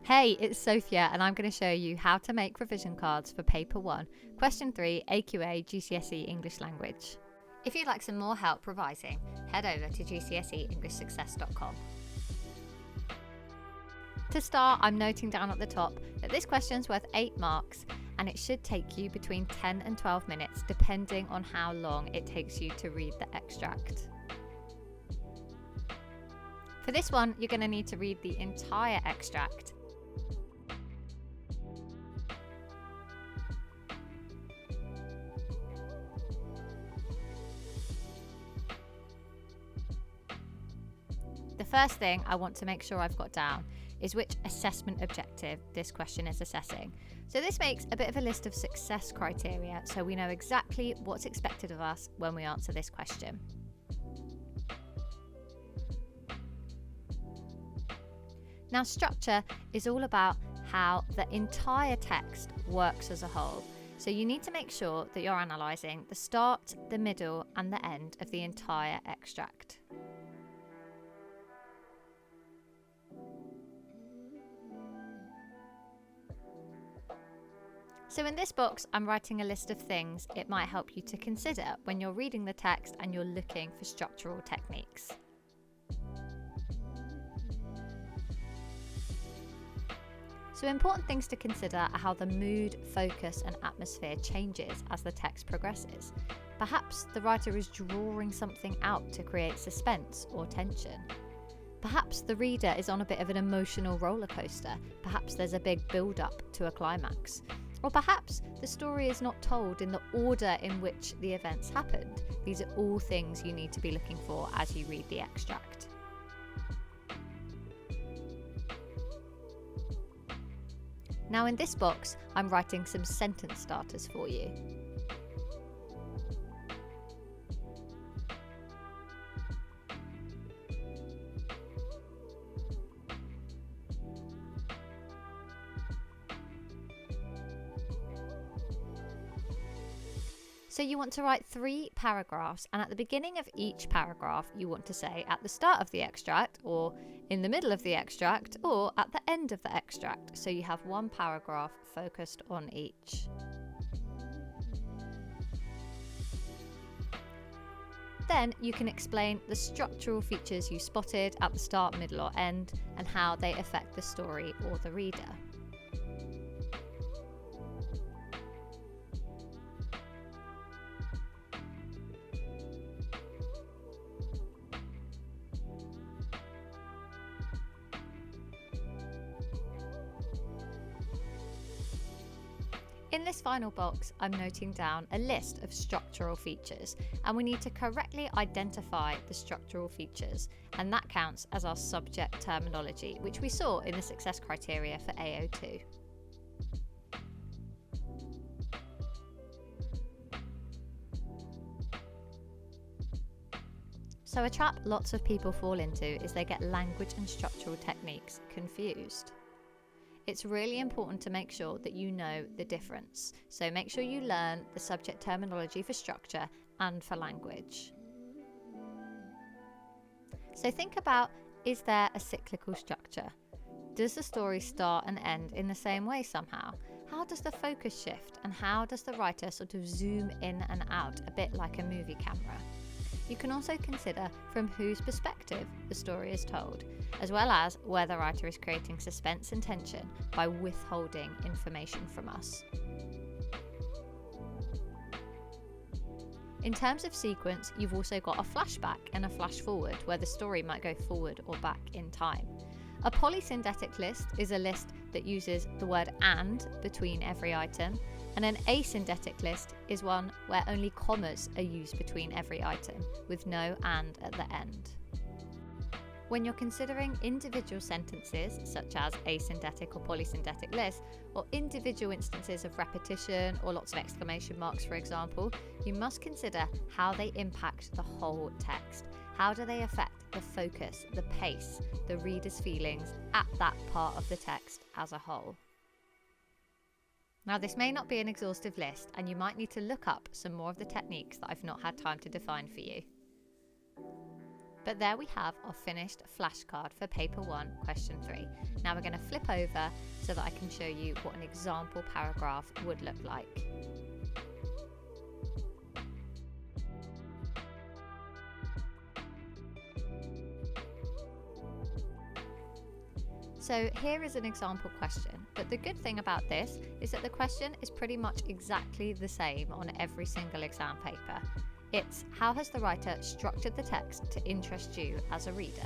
Hey, it's Sophia and I'm going to show you how to make revision cards for Paper 1, Question 3, AQA GCSE English Language. If you'd like some more help revising, head over to GCSEEnglishSuccess.com. To start, I'm noting down at the top that this question's worth 8 marks and it should take you between 10 and 12 minutes depending on how long it takes you to read the extract. For this one, you're going to need to read the entire extract. The first thing I want to make sure I've got down is which assessment objective this question is assessing. So this makes a bit of a list of success criteria so we know exactly what's expected of us when we answer this question. Now, structure is all about how the entire text works as a whole. So you need to make sure that you're analysing the start, the middle and the end of the entire extract. So in this box, I'm writing a list of things it might help you to consider when you're reading the text and you're looking for structural techniques. So important things to consider are how the mood, focus and atmosphere changes as the text progresses. Perhaps the writer is drawing something out to create suspense or tension. Perhaps the reader is on a bit of an emotional roller coaster. Perhaps there's a big build-up to a climax. Or perhaps the story is not told in the order in which the events happened. These are all things you need to be looking for as you read the extract. Now in this box, I'm writing some sentence starters for you. So you want to write 3 paragraphs, and at the beginning of each paragraph you want to say at the start of the extract, or in the middle of the extract, or at the end of the extract, so you have 1 paragraph focused on each. Then you can explain the structural features you spotted at the start, middle or end, and how they affect the story or the reader. In this final box, I'm noting down a list of structural features, and we need to correctly identify the structural features, and that counts as our subject terminology, which we saw in the success criteria for AO2. So a trap lots of people fall into is they get language and structural techniques confused. It's really important to make sure that you know the difference. So make sure you learn the subject terminology for structure and for language. So think about, is there a cyclical structure? Does the story start and end in the same way somehow? How does the focus shift, and how does the writer sort of zoom in and out, a bit like a movie camera? You can also consider from whose perspective the story is told, as well as where the writer is creating suspense and tension by withholding information from us. In terms of sequence, you've also got a flashback and a flash forward, where the story might go forward or back in time. A polysyndetic list is a list that uses the word "and" between every item, and an asyndetic list is one where only commas are used between every item, with no "and" at the end. When you're considering individual sentences, such as asyndetic or polysyndetic lists, or individual instances of repetition or lots of exclamation marks, for example, you must consider how they impact the whole text. How do they affect the focus, the pace, the reader's feelings at that part of the text as a whole? Now, this may not be an exhaustive list, and you might need to look up some more of the techniques that I've not had time to define for you. But there we have our finished flashcard for paper 1, question 3. Now we're going to flip over so that I can show you what an example paragraph would look like. So here is an example question, but the good thing about this is that the question is pretty much exactly the same on every single exam paper. It's how has the writer structured the text to interest you as a reader?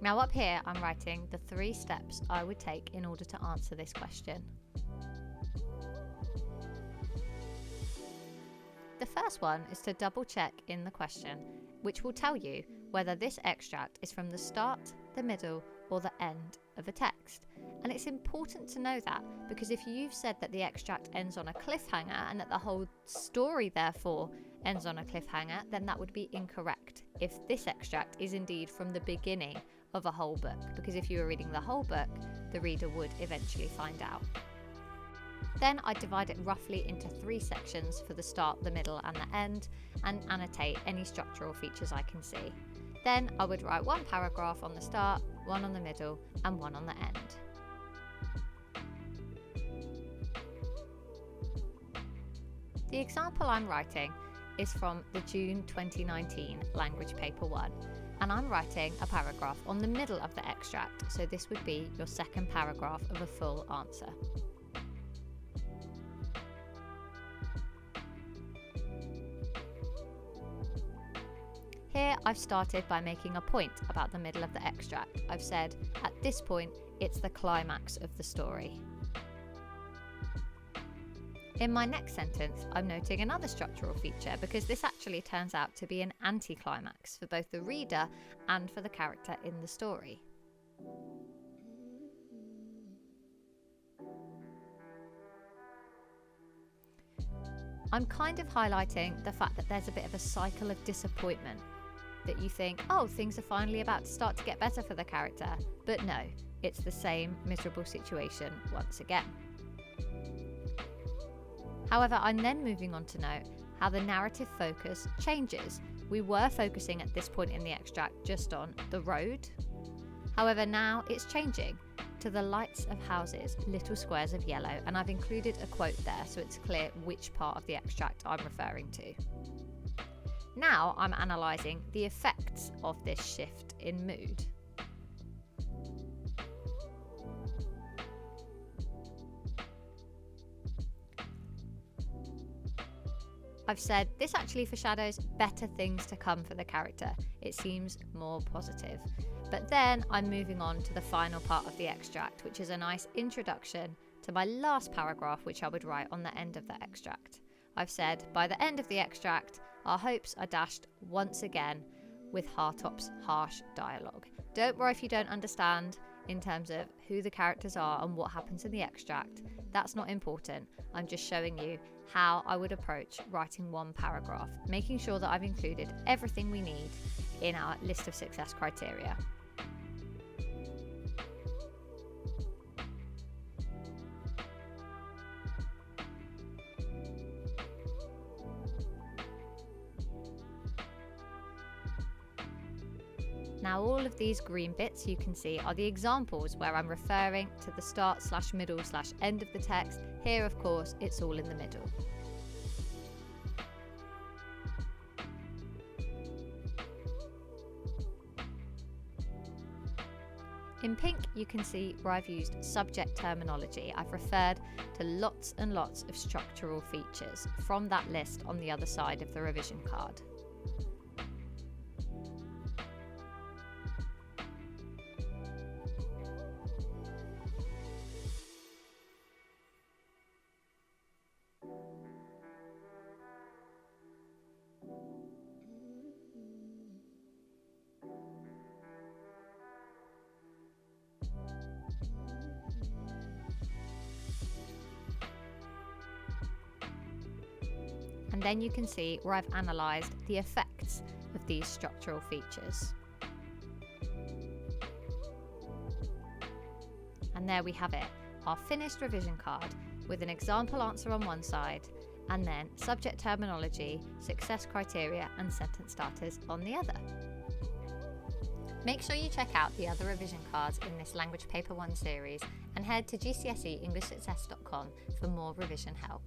Now up here I'm writing the 3 steps I would take in order to answer this question. The first one is to double check in the question, which will tell you whether this extract is from the start, the middle or the end of a text. And it's important to know that, because if you've said that the extract ends on a cliffhanger and that the whole story therefore ends on a cliffhanger, then that would be incorrect if this extract is indeed from the beginning of a whole book, because if you were reading the whole book, the reader would eventually find out. Then I divide it roughly into 3 sections for the start, the middle and the end, and annotate any structural features I can see. Then I would write 1 paragraph on the start, 1 on the middle and 1 on the end. The example I'm writing is from the June 2019 language paper 1, and I'm writing a paragraph on the middle of the extract, so this would be your second paragraph of a full answer. Here I've started by making a point about the middle of the extract. I've said at this point it's the climax of the story. In my next sentence, I'm noting another structural feature because this actually turns out to be an anticlimax for both the reader and for the character in the story. I'm kind of highlighting the fact that there's a bit of a cycle of disappointment, that you think, oh, things are finally about to start to get better for the character, but no, it's the same miserable situation once again. However, I'm then moving on to note how the narrative focus changes. We were focusing at this point in the extract just on the road. However, now it's changing to the lights of houses, little squares of yellow, and I've included a quote there so it's clear which part of the extract I'm referring to. Now I'm analysing the effects of this shift in mood. I've said this actually foreshadows better things to come for the character. It seems more positive. But then I'm moving on to the final part of the extract, which is a nice introduction to my last paragraph, which I would write on the end of the extract. I've said, by the end of the extract, our hopes are dashed once again with Hartop's harsh dialogue. Don't worry if you don't understand in terms of who the characters are and what happens in the extract. That's not important. I'm just showing you how I would approach writing 1 paragraph, making sure that I've included everything we need in our list of success criteria. Now all of these green bits you can see are the examples where I'm referring to the start/middle/end of the text. Here of course it's all in the middle. In pink you can see where I've used subject terminology. I've referred to lots and lots of structural features from that list on the other side of the revision card. and then you can see where I've analysed the effects of these structural features. And there we have it, our finished revision card with an example answer on one side and then subject terminology, success criteria and sentence starters on the other. Make sure you check out the other revision cards in this Language Paper 1 series and head to GCSEEnglishsuccess.com for more revision help.